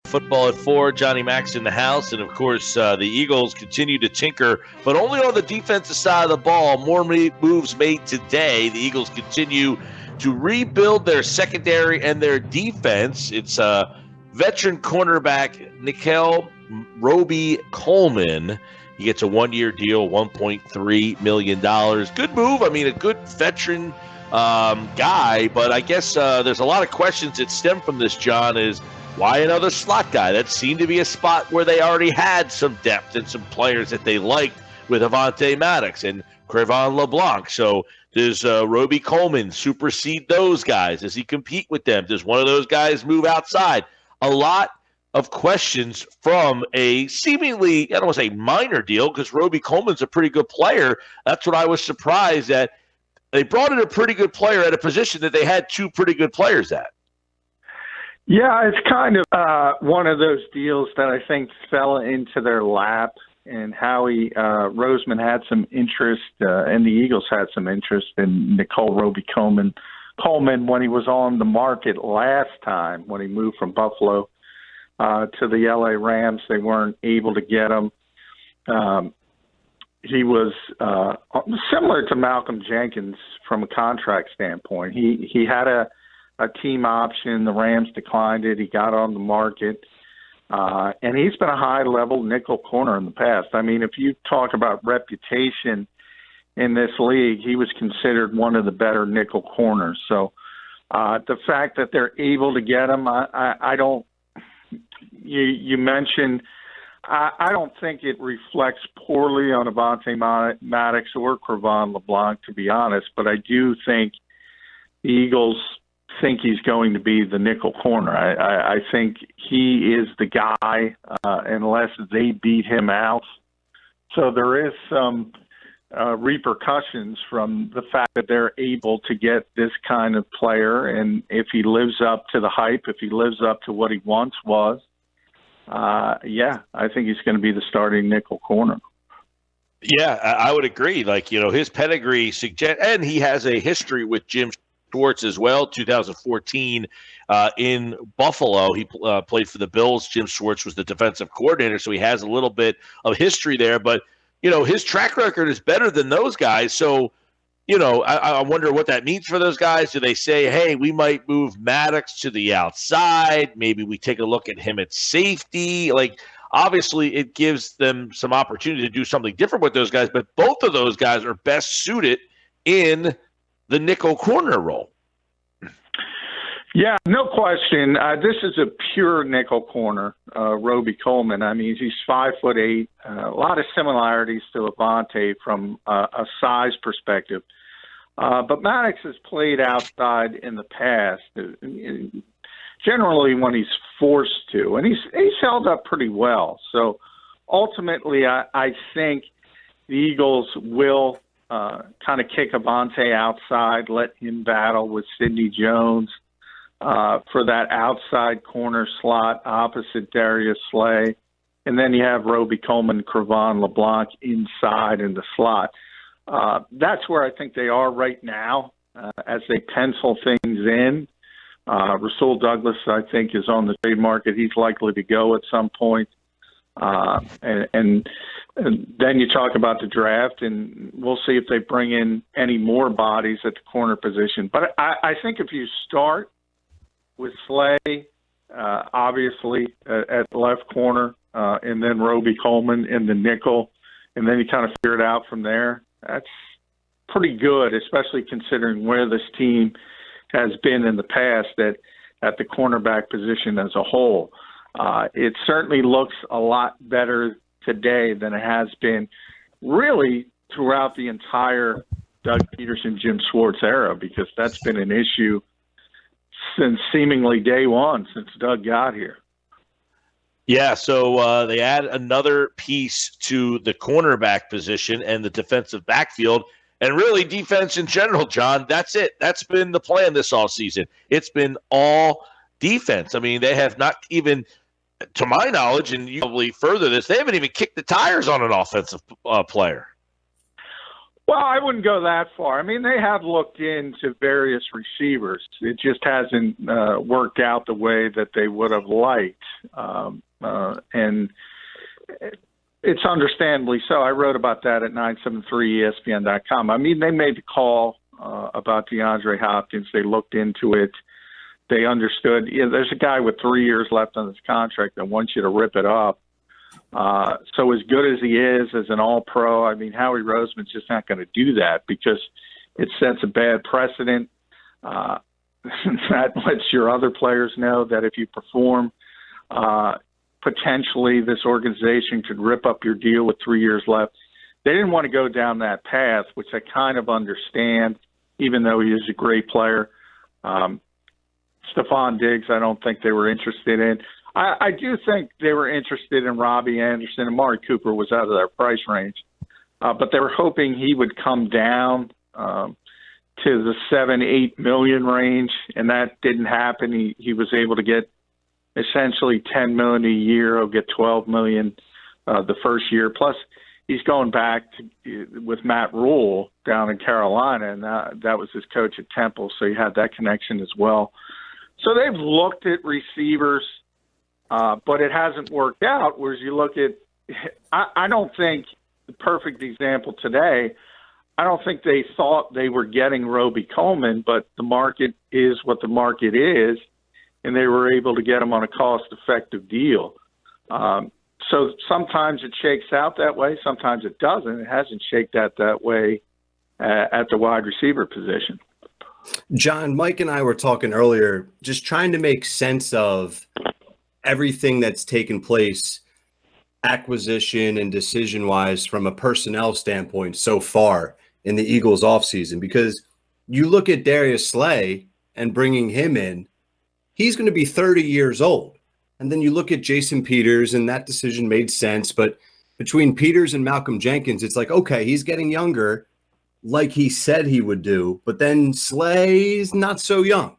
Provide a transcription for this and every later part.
Football at 4, Johnny Max in the house, and of course the Eagles continue to tinker, but only on the defensive side of the ball. More moves made today. The Eagles continue to rebuild their secondary and their defense. It's veteran cornerback Nickell Roby-Coleman. He gets a 1-year deal, $1.3 million. Good move. I mean, a good veteran guy, but I guess there's a lot of questions that stem from this, John, is why another slot guy? That seemed to be a spot where they already had some depth and some players that they liked with Avonte Maddox and Cre'Von LeBlanc. So does Roby-Coleman supersede those guys? Does he compete with them? Does one of those guys move outside? A lot of questions from a seemingly, I don't want to say minor deal, because Roby-Coleman's a pretty good player. That's what I was surprised that they brought in a pretty good player at a position that they had two pretty good players at. Yeah, it's kind of one of those deals that I think fell into their lap, and Howie Roseman had some interest, and the Eagles had some interest in Nickell Roby-Coleman when he was on the market last time, when he moved from Buffalo to the LA Rams. They weren't able to get him. He was similar to Malcolm Jenkins from a contract standpoint. He had a team option. The Rams declined it. He got on the market. And he's been a high-level nickel corner in the past. I mean, if you talk about reputation in this league, he was considered one of the better nickel corners. So the fact that they're able to get him, I don't – you mentioned – I don't think it reflects poorly on Avonte Maddox or Cre'Von LeBlanc, to be honest, but I do think the Eagles – think he's going to be the nickel corner. I think he is the guy unless they beat him out. So there is some repercussions from the fact that they're able to get this kind of player, and if he lives up to the hype, if he lives up to what he once was, I think he's going to be the starting nickel corner. Yeah, I would agree. Like, his pedigree suggests, and he has a history with Jim Schwartz as well. 2014 in Buffalo, he played for the Bills. Jim Schwartz was the defensive coordinator, so he has a little bit of history there. But, his track record is better than those guys. So, I wonder what that means for those guys. Do they say, hey, we might move Maddox to the outside? Maybe we take a look at him at safety? Like, obviously, it gives them some opportunity to do something different with those guys. But both of those guys are best suited in the nickel corner role. Yeah, no question. This is a pure nickel corner, Roby-Coleman. I mean, he's 5'8", a lot of similarities to Avonte from a size perspective. But Maddox has played outside in the past, generally when he's forced to, and he's held up pretty well. So ultimately, I think the Eagles will kind of kick Avonte outside, let him battle with Sidney Jones for that outside corner slot opposite Darius Slay. And then you have Roby-Coleman, Cre'Von LeBlanc inside in the slot. That's where I think they are right now as they pencil things in. Rasul Douglas, I think, is on the trade market. He's likely to go at some point. And then you talk about the draft, and we'll see if they bring in any more bodies at the corner position. But I think if you start with Slay, obviously, at left corner, and then Roby-Coleman in the nickel, and then you kind of figure it out from there, that's pretty good, especially considering where this team has been in the past at the cornerback position as a whole. It certainly looks a lot better today than it has been really throughout the entire Doug Peterson, Jim Schwartz era, because that's been an issue since seemingly day one, since Doug got here. Yeah, so they add another piece to the cornerback position and the defensive backfield, and really defense in general, John. That's it. That's been the plan this offseason. It's been all defense. I mean, they have not even, to my knowledge, and you probably further this, they haven't even kicked the tires on an offensive player. Well, I wouldn't go that far. I mean, they have looked into various receivers. It just hasn't worked out the way that they would have liked. And it's understandably so. I wrote about that at 973ESPN.com. I mean, they made the call about DeAndre Hopkins. They looked into it. They understood. There's a guy with 3 years left on his contract that wants you to rip it up. So as good as he is as an all-pro, I mean, Howie Roseman's just not going to do that because it sets a bad precedent. That lets your other players know that if you perform, potentially this organization could rip up your deal with 3 years left. They didn't want to go down that path, which I kind of understand, even though he is a great player. Stephon Diggs, I don't think they were interested in. I do think they were interested in Robbie Anderson. Amari Cooper was out of their price range. But they were hoping he would come down to the $7-8 million range, and that didn't happen. He was able to get essentially $10 million a year. He'll get $12 million the first year. Plus, he's going back with Matt Rule down in Carolina, and that was his coach at Temple, so he had that connection as well. So they've looked at receivers, but it hasn't worked out. Whereas you look at, I don't think the perfect example today, I don't think they thought they were getting Roby-Coleman, but the market is what the market is, and they were able to get him on a cost-effective deal. So sometimes it shakes out that way, sometimes it doesn't. It hasn't shaked out that way at the wide receiver position. John, Mike and I were talking earlier, just trying to make sense of everything that's taken place acquisition and decision-wise from a personnel standpoint so far in the Eagles offseason. Because you look at Darius Slay and bringing him in, he's going to be 30 years old. And then you look at Jason Peters, and that decision made sense. But between Peters and Malcolm Jenkins, it's like, okay, he's getting younger, like he said he would do, but then Slay's not so young.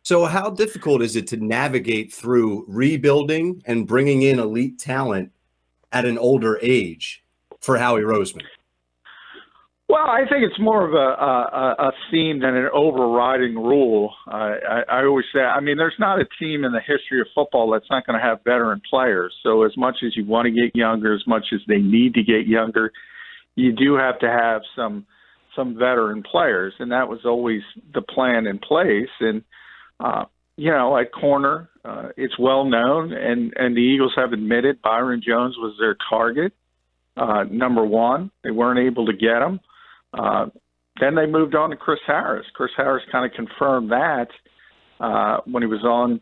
So how difficult is it to navigate through rebuilding and bringing in elite talent at an older age for Howie Roseman? Well, I think it's more of a theme than an overriding rule. I always say, I mean, there's not a team in the history of football that's not going to have veteran players. So as much as you want to get younger, as much as they need to get younger, you do have to have some veteran players, and that was always the plan in place. And, at corner, it's well known, and the Eagles have admitted Byron Jones was their target, number one. They weren't able to get him. Then they moved on to Chris Harris. Chris Harris kind of confirmed that when he was on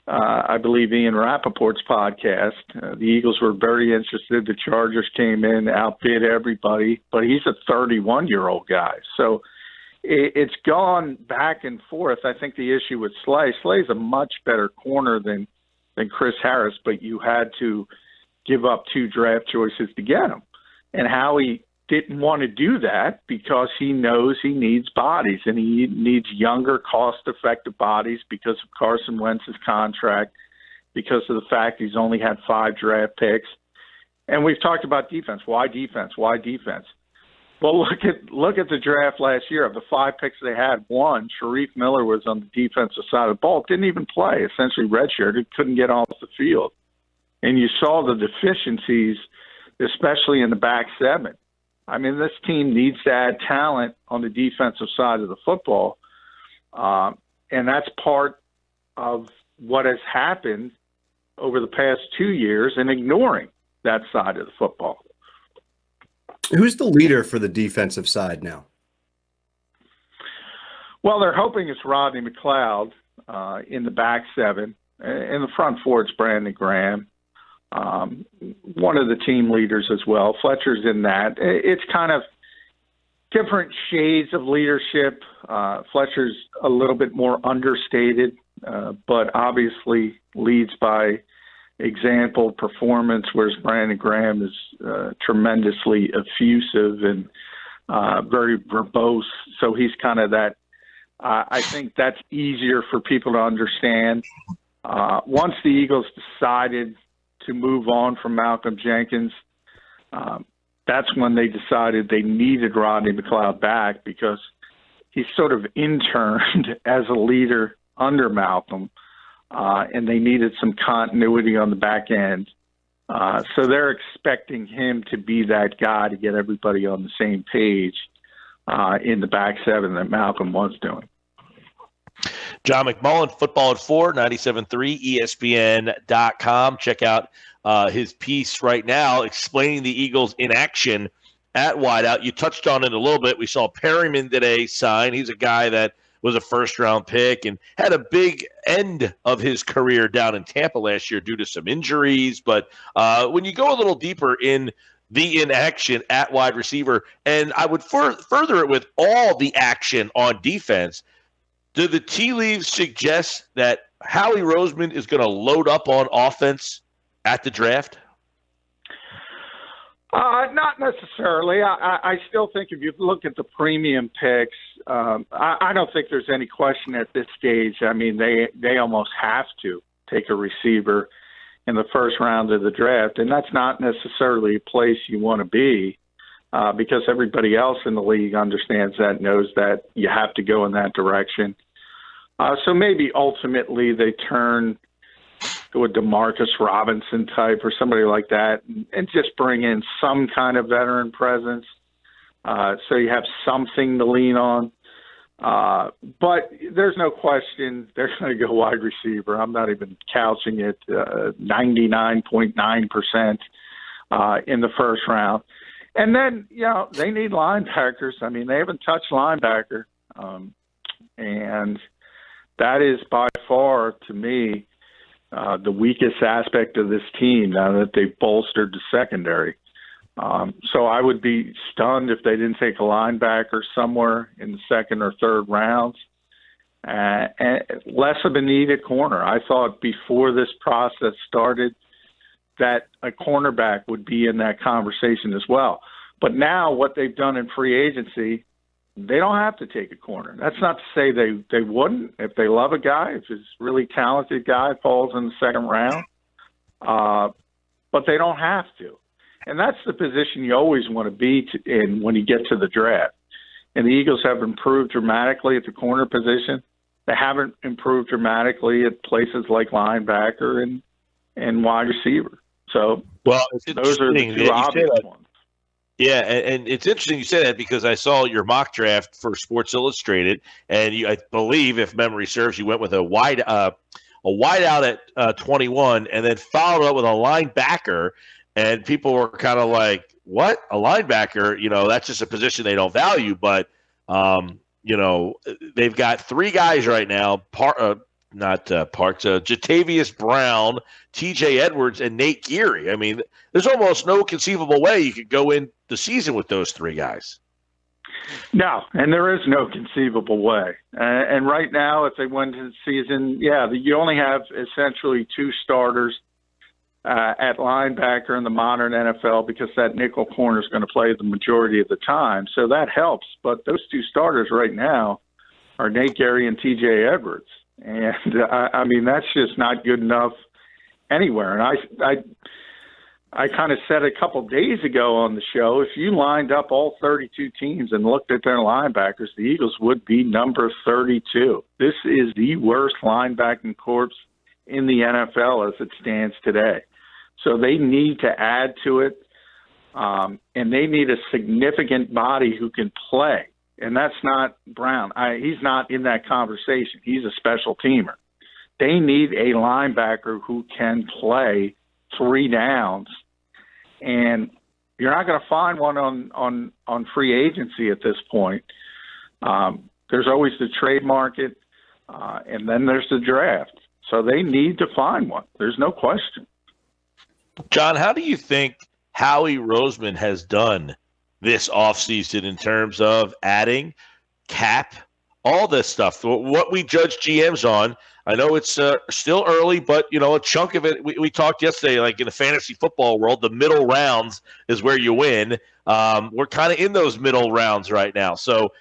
I believe Ian Rappaport's podcast. The Eagles were very interested. The Chargers came in, outbid everybody, but he's a 31-year-old guy. So it's gone back and forth. I think the issue with Slay's a much better corner than Chris Harris, but you had to give up 2 draft choices to get him. And Howie didn't want to do that because he knows he needs bodies, and he needs younger, cost-effective bodies because of Carson Wentz's contract, because of the fact he's only had 5 draft picks. And we've talked about defense. Why defense? Why defense? Well, look at the draft last year. Of the 5 picks they had, one, Sharif Miller was on the defensive side of the ball, didn't even play, essentially redshirted, couldn't get off the field. And you saw the deficiencies, especially in the back seven. I mean, this team needs to add talent on the defensive side of the football, and that's part of what has happened over the past 2 years in ignoring that side of the football. Who's the leader for the defensive side now? Well, they're hoping it's Rodney McLeod in the back seven. In the front four, it's Brandon Graham. One of the team leaders as well. Fletcher's in that. It's kind of different shades of leadership. Fletcher's a little bit more understated, but obviously leads by example, performance, whereas Brandon Graham is tremendously effusive and very verbose. So he's kind of that. I think that's easier for people to understand. Once the Eagles decided to move on from Malcolm Jenkins, that's when they decided they needed Rodney McLeod back because he sort of interned as a leader under Malcolm, and they needed some continuity on the back end. So they're expecting him to be that guy to get everybody on the same page in the back seven that Malcolm was doing. John McMullen, Football at 4, 97.3, ESPN.com. Check out his piece right now explaining the Eagles in action at wideout. You touched on it a little bit. We saw Perryman today sign. He's a guy that was a first-round pick and had a big end of his career down in Tampa last year due to some injuries. But when you go a little deeper in the inaction at wide receiver, and I would further it with all the action on defense, do the tea leaves suggest that Howie Roseman is going to load up on offense at the draft? Not necessarily. I still think if you look at the premium picks, I don't think there's any question at this stage. I mean, they almost have to take a receiver in the first round of the draft, and that's not necessarily a place you want to be because everybody else in the league understands that, knows that you have to go in that direction. So maybe ultimately they turn to a DeMarcus Robinson type or somebody like that and just bring in some kind of veteran presence so you have something to lean on. But there's no question they're going to go wide receiver. I'm not even couching it 99.9% in the first round. And then, they need linebackers. I mean, they haven't touched linebacker. And that is by far, to me, the weakest aspect of this team now that they've bolstered the secondary. So I would be stunned if they didn't take a linebacker somewhere in the second or third rounds. And less of a needed corner. I thought before this process started that a cornerback would be in that conversation as well. But now what they've done in free agency, they don't have to take a corner. That's not to say they wouldn't if they love a guy, if it's a really talented guy falls in the second round. But they don't have to. And that's the position you always want to be in when you get to the draft. And the Eagles have improved dramatically at the corner position. They haven't improved dramatically at places like linebacker and wide receiver. So those are the two obvious ones. Yeah, and it's interesting you say that because I saw your mock draft for Sports Illustrated, and I believe, if memory serves, you went with a wideout at 21, and then followed up with a linebacker, and people were kind of like, "What? A linebacker? That's just a position they don't value." But they've got three guys right now: Jatavius Brown, T.J. Edwards, and Nate Geary. I mean, there's almost no conceivable way you could go in the season with those three guys. No, and there is no conceivable way. And right now, if they went to the season, you only have essentially two starters at linebacker in the modern NFL because that nickel corner is going to play the majority of the time. So that helps. But those two starters right now are Nate Geary and T.J. Edwards. And, I mean, that's just not good enough anywhere. And I kind of said a couple days ago on the show, if you lined up all 32 teams and looked at their linebackers, the Eagles would be number 32. This is the worst linebacking corps in the NFL as it stands today. So they need to add to it, and they need a significant body who can play. And that's not Brown. He's not in that conversation. He's a special teamer. They need a linebacker who can play 3 downs. And you're not going to find one on free agency at this point. There's always the trade market, and then there's the draft. So they need to find one. There's no question. John, how do you think Howie Roseman has done this offseason in terms of adding cap, all this stuff, what we judge GMs on? I know it's still early, but, a chunk of it, we talked yesterday, like in the fantasy football world, the middle rounds is where you win. We're kind of in those middle rounds right now. So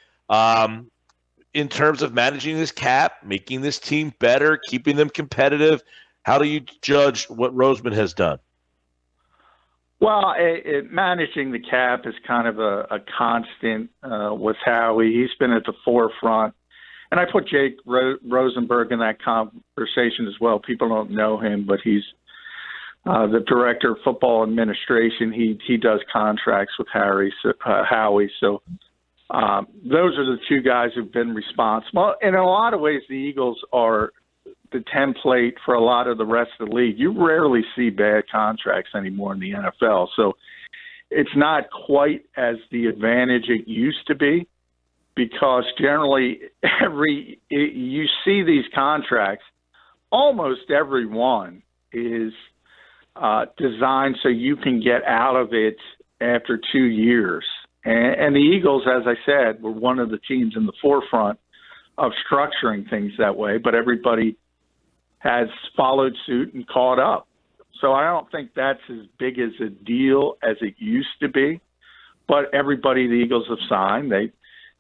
in terms of managing this cap, making this team better, keeping them competitive, how do you judge what Roseman has done? Well, managing the cap is kind of a constant with Howie. He's been at the forefront. And I put Jake Rosenberg in that conversation as well. People don't know him, but he's the director of football administration. He does contracts with Howie. So those are the two guys who've been responsible. And in a lot of ways, the Eagles are the template for a lot of the rest of the league. You rarely see bad contracts anymore in the NFL. So it's not quite as the advantage it used to be, because generally you see these contracts, almost every one is designed so you can get out of it after 2 years. And the Eagles, as I said, were one of the teams in the forefront of structuring things that way, but everybody has followed suit and caught up. So I don't think that's as big as a deal as it used to be. But everybody the Eagles have signed, they've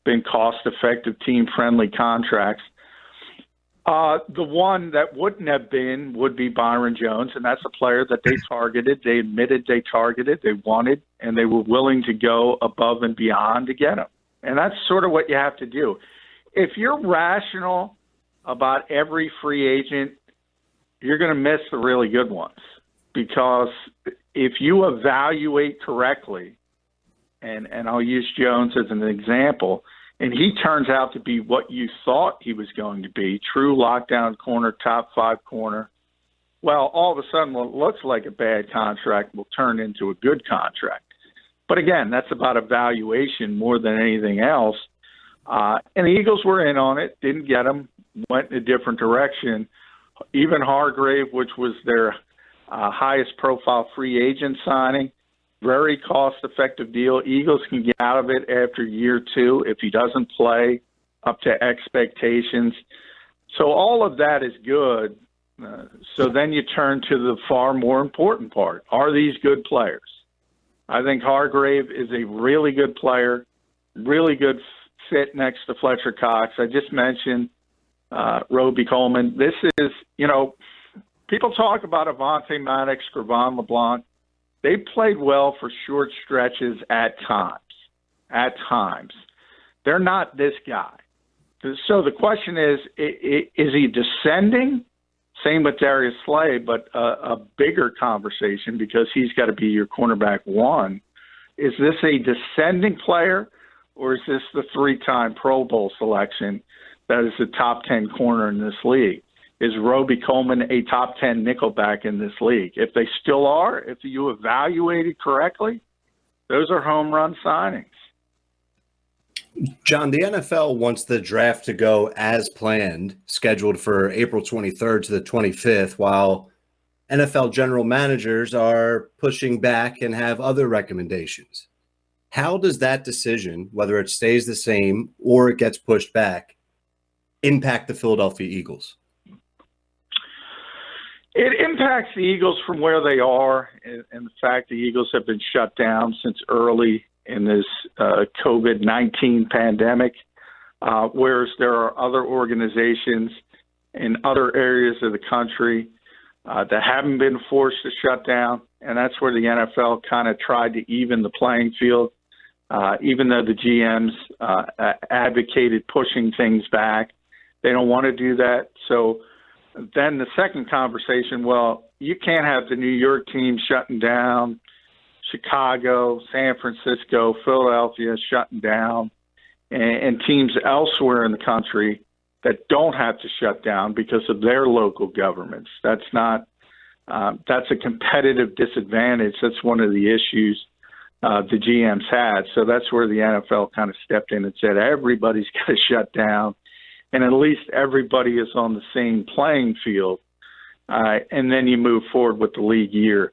been cost-effective, team-friendly contracts. The one that wouldn't have been would be Byron Jones, and that's a player that they targeted. They admitted they targeted, they wanted, and they were willing to go above and beyond to get him. And that's sort of what you have to do. If you're rational about every free agent, you're going to miss the really good ones, because if you evaluate correctly, and I'll use Jones as an example, and he turns out to be what you thought he was going to be, true lockdown corner, top 5 corner, well, all of a sudden what looks like a bad contract will turn into a good contract. But again, that's about evaluation more than anything else. And the Eagles were in on it, didn't get him, went in a different direction. Even Hargrave, which was their highest profile free agent signing, very cost-effective deal. Eagles can get out of it after year 2 if he doesn't play up to expectations. So all of that is good. So then you turn to the far more important part. Are these good players? I think Hargrave is a really good player, really good fit next to Fletcher Cox. I just mentioned Roby-Coleman. This is, people talk about Avonte Maddox, Gravon LeBlanc. They played well for short stretches at times. They're not this guy. So the question is he descending? Same with Darius Slay, but a bigger conversation, because he's got to be your cornerback 1. Is this a descending player, or is this the 3-time Pro Bowl selection that is the top 10 corner in this league? Is Roby-Coleman a top 10 nickelback in this league? If they still are, if you evaluate it correctly, those are home run signings. John, the NFL wants the draft to go as planned, scheduled for April 23rd to the 25th, while NFL general managers are pushing back and have other recommendations. How does that decision, whether it stays the same or it gets pushed back, impact the Philadelphia Eagles? It impacts the Eagles from where they are, and the fact the Eagles have been shut down since early in this COVID-19 pandemic, whereas there are other organizations in other areas of the country that haven't been forced to shut down, and that's where the NFL kind of tried to even the playing field, even though the GMs advocated pushing things back. They don't want to do that. So then the second conversation, well, you can't have the New York team shutting down, Chicago, San Francisco, Philadelphia shutting down, and teams elsewhere in the country that don't have to shut down because of their local governments. That's not that's a competitive disadvantage. That's one of the issues the GMs had. So that's where the NFL kind of stepped in and said everybody's got to shut down, and at least everybody is on the same playing field, and then you move forward with the league year.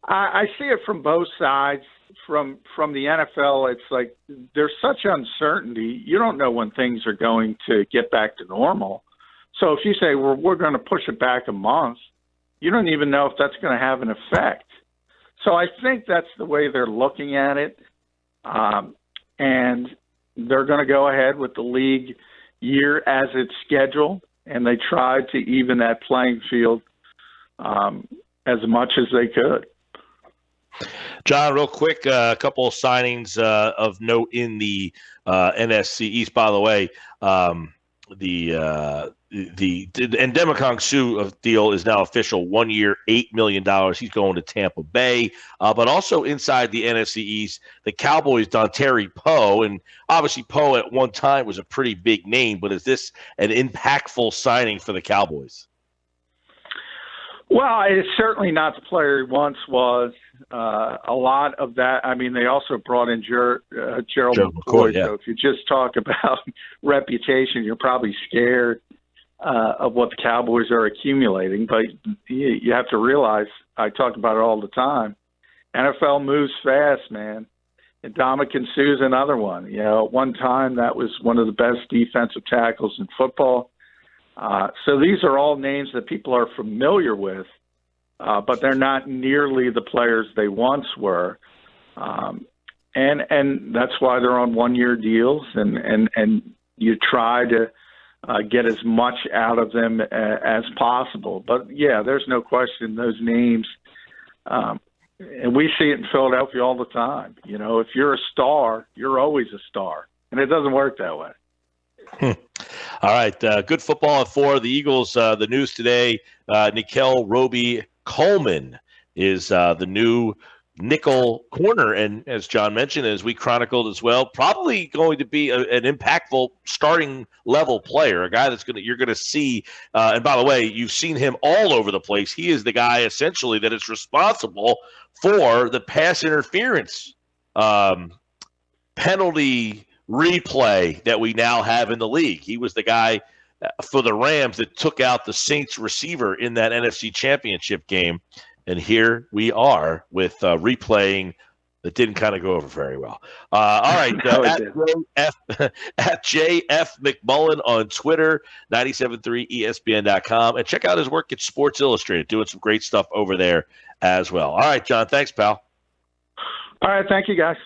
I see it from both sides. From the NFL, it's like there's such uncertainty. You don't know when things are going to get back to normal. So if you say, well, we're going to push it back a month, you don't even know if that's going to have an effect. So I think that's the way they're looking at it. And they're going to go ahead with the league year as it's scheduled, and they tried to even that playing field as much as they could. John, real quick, a couple of signings of note in the NFC East. By the way, the Ndamukong Suh deal is now official. 1 year, $8 million. He's going to Tampa Bay. But also inside the NFC East, the Cowboys, Dontari Poe, and obviously Poe at one time was a pretty big name. But is this an impactful signing for the Cowboys? Well, it's certainly not the player he once was. A lot of that, I mean, they also brought in Gerald McCoy. Yeah. So if you just talk about reputation, you're probably scared of what the Cowboys are accumulating. But you have to realize, I talk about it all the time, NFL moves fast, man. And Ndamukong Suh's another one. You know, at one time, that was one of the best defensive tackles in football. So these are all names that people are familiar with, but they're not nearly the players they once were. And that's why they're on 1 year deals, and you try to get as much out of them as possible. But yeah, there's no question those names, and we see it in Philadelphia all the time. You know, if you're a star, you're always a star, and it doesn't work that way. All right, good football at 4. The Eagles, the news today, Nickell Roby-Coleman is the new nickel corner. And as John mentioned, as we chronicled as well, probably going to be an impactful starting level player, a guy you're going to see. And by the way, you've seen him all over the place. He is the guy essentially that is responsible for the pass interference penalty replay that we now have in the league. He was the guy for the Rams that took out the Saints receiver in that NFC Championship game. And here we are with replaying that didn't kind of go over very well. All right. At JF McMullen on Twitter, 973ESPN.com. And check out his work at Sports Illustrated, doing some great stuff over there as well. All right, John. Thanks, pal. All right. Thank you, guys.